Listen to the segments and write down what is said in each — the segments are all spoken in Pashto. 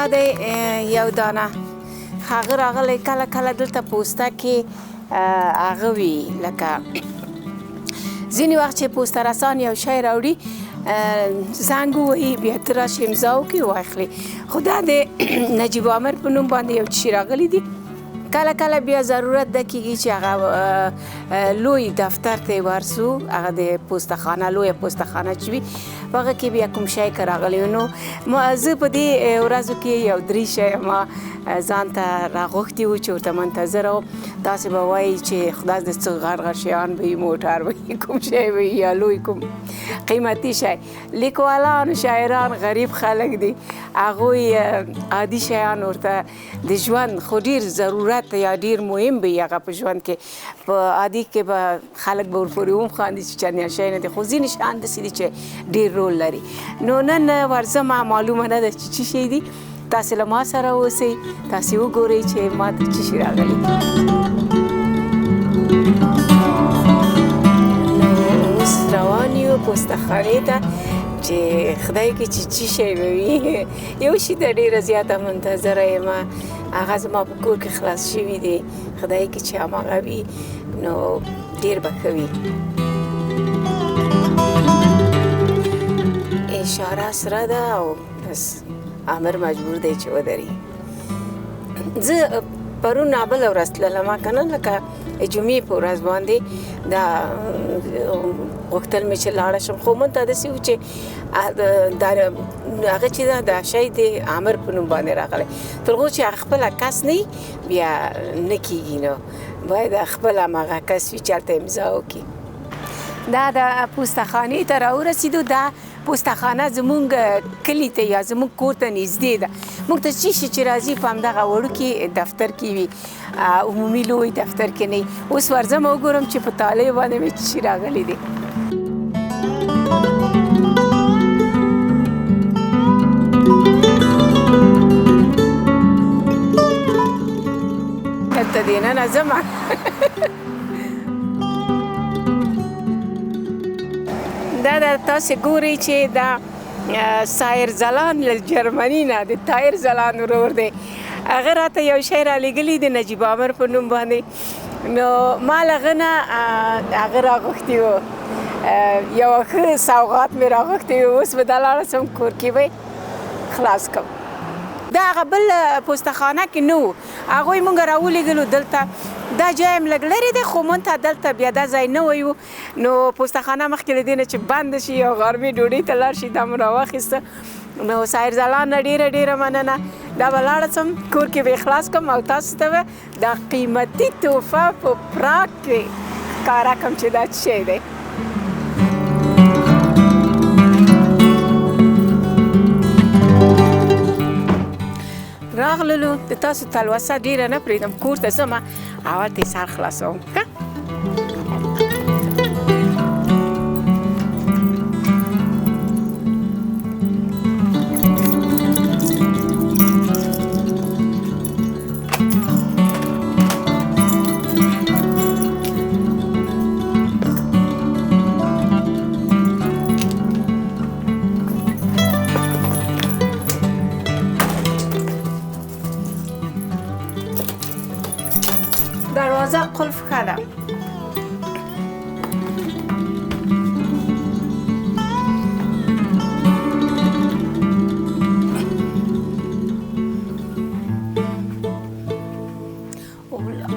دا دی یو دانه هغه راغلی کله کله دلته پوسته کې هغه وي لکه ځینې وخت چې پوسته رسان یو شی راوړي زنګ ووهي بیا ته راشې امضا وکړې واخلې خو دا د نجیب عامر په نوم باندې یو شي راغلی دي کله کله بیا ضرورت ده کېږي چې هغه لوی دفتر ته ورسو هغه د پوستخانه لویه پوستخانه چې وي په هغه کې بیا کوم شی که راغلی نو زه په دې ورځو کې یو 3 شی ما ځان ته راغوښتي وو چې ورته منتظره وم تاسې به وایي چې خدای دې څه غټ غټ شیان به وي موټر به وي کوم شی به وي یا لوی کوم قیمتي شی لیکوالان شاعران غریب خلک دي هغوی عادي شیان ورته د ژوند خو ډېر ضرورت یا ډېر مهم به وي هغه په ژوند کې په عادي کې به خلک به ورپورې وخاندي چې چندیا شی نه دی خو ځینې شیان داسې دي چې ډېر رول لري نو نن ورځمه معلومه نه ده چې څه شی دي تاسې له ما سره اوسئ تاسې وګورئ چې ما ته څه شي راغلي نو اوس روان یو پوستخانې ته چې خدای کې چې څه شی به وي یو شي ته ډېره زیاته منتظره یم هغه زما په کور کې خلاص شوي دي خدای کې چې هماغه وي نو ډېر به ښه وي اشاره سره ده او بس عامر مجبور دی چې ودري زه پرون نابله ورځ تللم که نه لکه جمعې په ورځ باندې دا غوښتل مې چې لاړه شم خو مونږ ته داسې و چې هغه چې دا شی د عامر په نوم باندې راغلی تر هغو چې هغه خپله کس نه بیا نه کېږي نو باید خپل هماغه کس وي چې هلته امضا وکړي دا د پوستخانې ته راورسېدو دا پوستخانه زمونږ کلي ته یا زمونږ کور ته نږدې ده موږ ته څه شي چې راځي په همدغه وړوکي دفتر کې وي عمومي لوی دفتر کې نه اوس ورځم وګورم چې په تالیو باندې مې څه شي راغلی دی دلته دننه ځمه دا تاسې ګورئ چې دا سایر ځلان له جرمني نه د تایر ځلان ورور دی هغه راته یو شی رالیږلی د نجیب عامر په نوم باندې نو ما له هغه نه هغه راغوښتي وو یو ښه سوغات مې راغوښتي وو اوس به دا لاړه سم کور کې به خلاص کړم دا هغه بل پوستخانه کې نه و هغوی مونږ راولېږلو دلته دا جای هم لږ لرې دی خو مونږ ته دلته بیا دا ځای نه وی و نو پوستخانه مخکې له دې نه چې بنده شي او غرمې ډوډۍ ته لاړ شي دا مو راواخیسته نو سایر ځلان نه ډېره ډېره مننه دا به لاړه څم کور کې به یې خلاص کړم او تاسو ته به دا قیمتي تحفه په پراګ کې ښکاره کړم چې دا څه شی دی راغللو د تاسو تلوسه ډېره نه پرېږدم کور ته ځمه او هلته یې سر خلاصوم ښه دروازه قلف کردم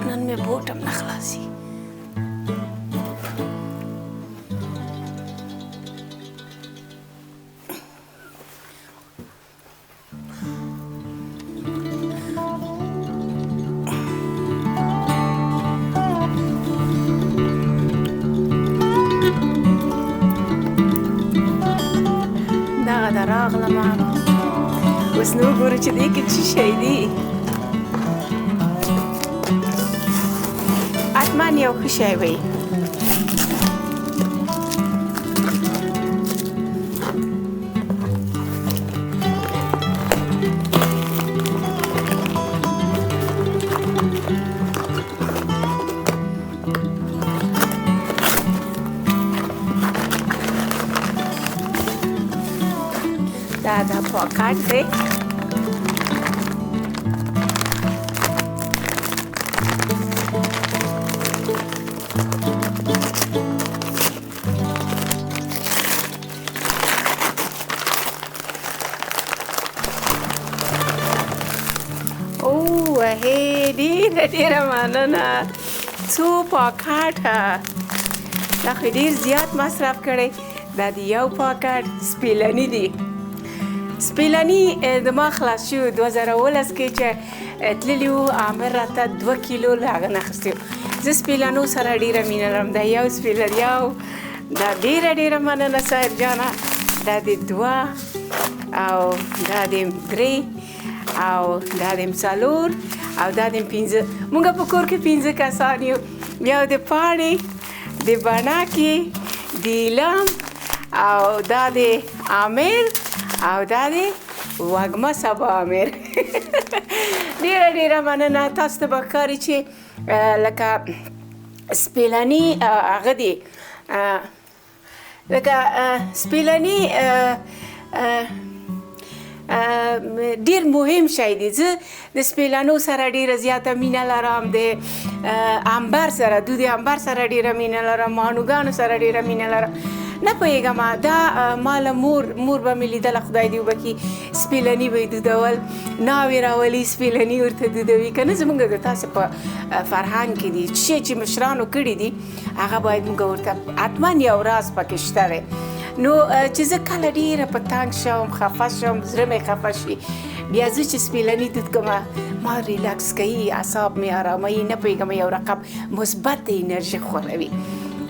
نن می بوټم نه خلاصي راغلم اوس نو وګورو چې دې کې څه شی دی حتما یو ښه شی وي دا پاکټ دی ډېره مننه. څو پاکټه دا خو ډېر زیات مصرف کړی. دا د یو پاکټ سپیلني دی. سپیلني د ما خلاص شو 2019 کې چې تللی وو. عامر راته 2 کیلو له هغه نه اخیستی و. زه سپیلنو سره ډېره مینه لرم. دا یو سپیلن یو دا ډېره مننه صاحب جانه. دا د 2 او دا د 3 او دا د 4 او دا د 5. مونږ په کور کې 5 کسان یو. یو د پاڼې د بڼکې د ایلام او دا د عامر او دا د وږمه سبا عامر. ډېره مننه. تاسو ته به ښکاري چې لکه سپیلني هغه دی لکه سپیلني ډیر مهم شی دی. زه د سپیلنو سره ډیره زیاته مینه لرم. د عنبر سره دود عنبر سره ډیره مینه لرم. ماڼوګانو سره ډیره مینه لرم. نه پوهېږم دا ماله مور به مې لیدله خدای دې وبکي سپیلني به یې دودول. ناوې راولي سپیلني ورته دودوي که نه. زموږ د تاسې په فرهنګ کې دي شی چې مشرانو کړي دي هغه باید موږ ورته حتما یو راز پکې شته دی. نو چې زه کله ډېره په تنګ شم خفه شم زړه مې خفه شي بیا زه چې سپیلني دود کومه ما ریلکس کوي اعصاب مې اراموي. نه پوهېږم یو رقم مثبت انرژي خوروي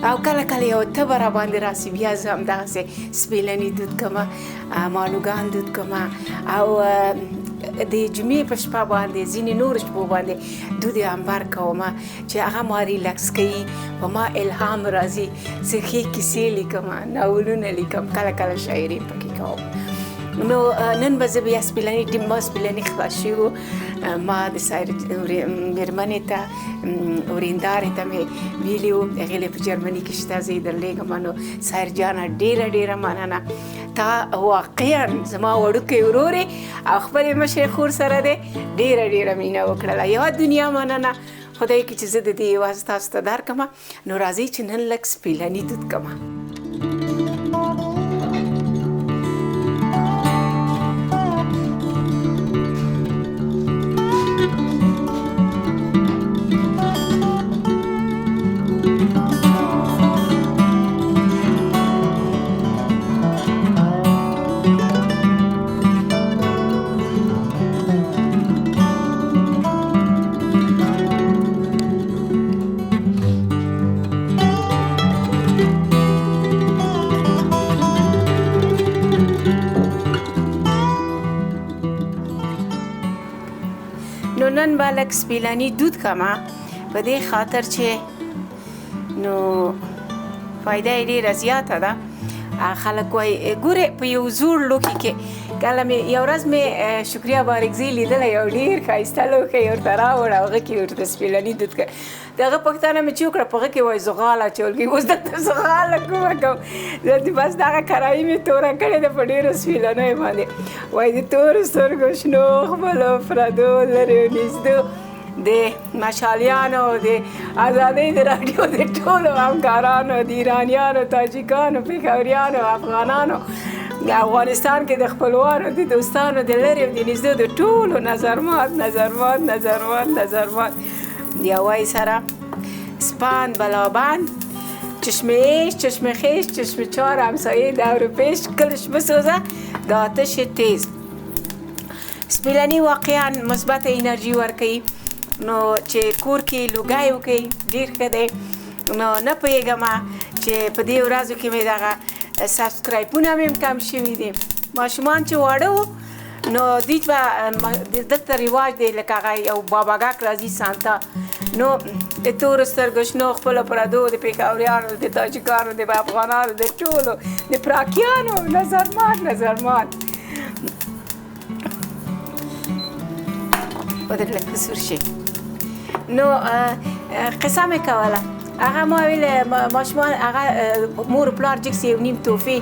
او کله یو تبه را باندې راسي بیا زه همدغسې سپیلني دود کومه ماڼوګان دود کومه او د جمعې په شپه باندې ځینې نورو شپو باندې دود عنبر کومه چې هغه ما ریلکس کوي. په ما الهام راځي. زه ښې کیسې لیکم ناولونه لیکم کله شاعري پکې کوم. نو نن به زه بیا سپیلني خلاص شوي ما د سایر مېرمنې ته ورېندارې ته مې ویلي وو هغې په جرمني کې شته زه یې درلیږم. نو سایر جانه ډېره مننه. تا واقعا زما وړوکی ورور او خپلې مشرې خور سره دی ډېره مینه وکړله. یوه دنیا مننه خدای کې چې زه د دې یوازې تاسو ته درکړمه. نو راځئ چې نن لږ سپیلني دود کړمه. نو نن به لږ سپیلني دود کړمه په دې خاطر چې نو فایده یې ډېره زیاته ده. خلک وایي ګورې په یو زوړ لوښي کې کله مې یو ورځ مې شکریا بارکزي لیدلی یو ډېر ښایسته لوښی یې ورته راوړ او هغه کې ورته سپیلني دود کړ. د هغه پوښتنه مې چې وکړه په هغه کې وایي زغال اچول کېږي. اوس دلته زغاله کومه کوم زه بس دغه کرایي مې توره کړې ده په ډېرو سپیلنیو باندې. وایي د تورو سترګو شنو خپلو پردو لرې نږدو د مشالیانو د ازادۍ د راډیو د ټولو همکارانو د ایرانیانو تاجیکانو پېښوریانو افغانانو د افغانستان کې د خپلوانو د دوستانو د لرې او د نږدې د ټولو نظرمات یا وایي سره سپند بلابند چشم عیش چشم خیش چشم چار همسایه دور پیش کلش بسوزه د آتش تیز. سپیلني واقعا مثبت انرژي ورکوي. نو چې کور کې لوګی وکړئ ډېر ښه دی. نو نه پوهېږم چې په دې ورځو کې مې دغه سبسکرایبونه مې کم شوي دي. ماشومان چې واړه وو نو دوی به دلته رواج دی لکه هغه یو باباګک راځي سانتا. نو د تورو سترګو شنو خپلو پردو د پېښوریانو د تاجکانو د افغانانو د ټولو د پراکیانو نظرمات بدر لکه سور شي. نو قصه مې کوله هغه ما ویل ماشومان هغه مور پلار جکسي یو نیم توفې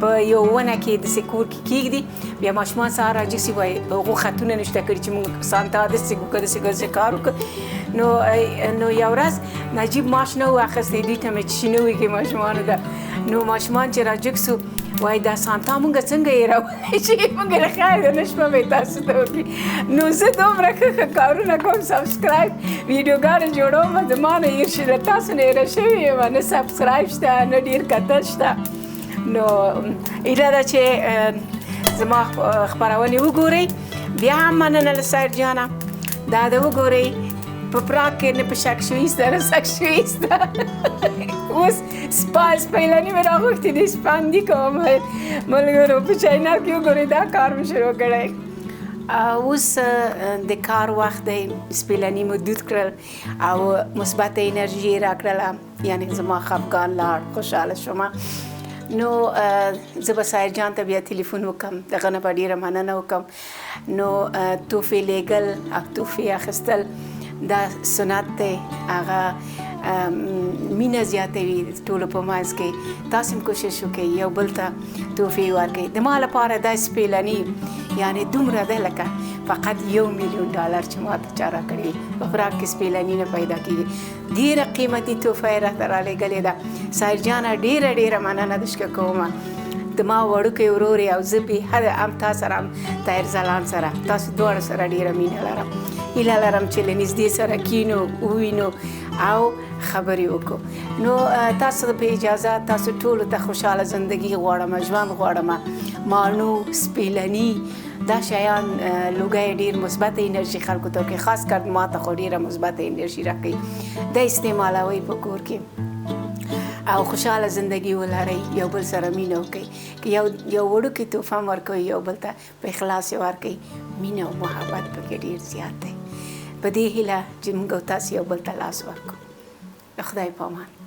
په یو ونه کې داسې کور کې کېږدي. بیا ماشومان سهار راجکسي وایي هغو خطونه نشته کړي چې موږ سانتا داسې وکړو داسې کار وکړو. نو یو ورځ نجیب ماش نه و اخیستی دوی ته مې چې شي نه وي کې ماشومانو ته نو ماشومان چې راجګ سو وایي دا سانتا مونږ څنګه هېرولی شي مونږ له خیر د نه شپه به یې تاسو ته وکړي نو زه دومره ښه کارونه کوم سبسکرایب ویډیوګانې جوړوم زما نه هېر شي له تاسو نه هېره شوې یم نه سبسکرایب شته نه ډېر کتل شته نو هیله ده چې زما خپرونې وګورئ بیا هم مننه له سایډ جانه دا د وګورئ په پراګ کې نه په شک شویسته نه شک شویسته اوس سپیلني مې راغوښتې دي سپاندي کوم ملګرو په چینل کې وګورئ دا کار مې شروع کړی اوس د کار وخت دی سپیلني مو دود کړل او مثبت انرژي یې راکړله یعنې زما خفګان لاړ خوشحاله شومه نو زه به سایر جان ته بیا تلیفون وکړم دغه نه به ډېره مننه وکړم نو توفې لیږل او توفې اخیستل دا سنت دی هغه مینه زیاتوي ټولو په منځ کې تاسو هم کوشش وکړئ یو بل ته توفې ورکړئ د ما لپاره دا سپیلني یعنې دومره ده لکه فقط $1 میلیون چې ما ته چا راکړي په فراق کې سپیلني نه پیدا کېږي ډېره قیمتي تحفه یې راته رالیږلې ده سایر جانه ډېره مننه درشکه کومه د ما وړوکی ورور او زه بېحده هم تا سره هم طاهر ځلاند سره تاسو دواړو سره ډېره مینه لرم هیله لرم چې له نږدې سره کینو ووینو او خبرې وکړو نو تاسو په اجازه تاسو ټولو ته خوشحاله زندگی غواړم ژوند غواړم مانو سپیلني دا شیان لوګی ډېر مثبت انرژي خلکو ته ورکوي خاص کر ما ته خو ډېره مثبت انرژي راکوي دا استعمالوئ په کور کې او خوشحاله زندگی ولرئ یو بل سره مینه وکړئ که یو وړوکی تحفه هم ورکوئ یو بل ته په اخلاص یې ورکوئ مینه او محبت پکې ډېر زیات دی په دې هیله چې موږ او تاسو یو بل ته لاس ورکړو د خدای په امان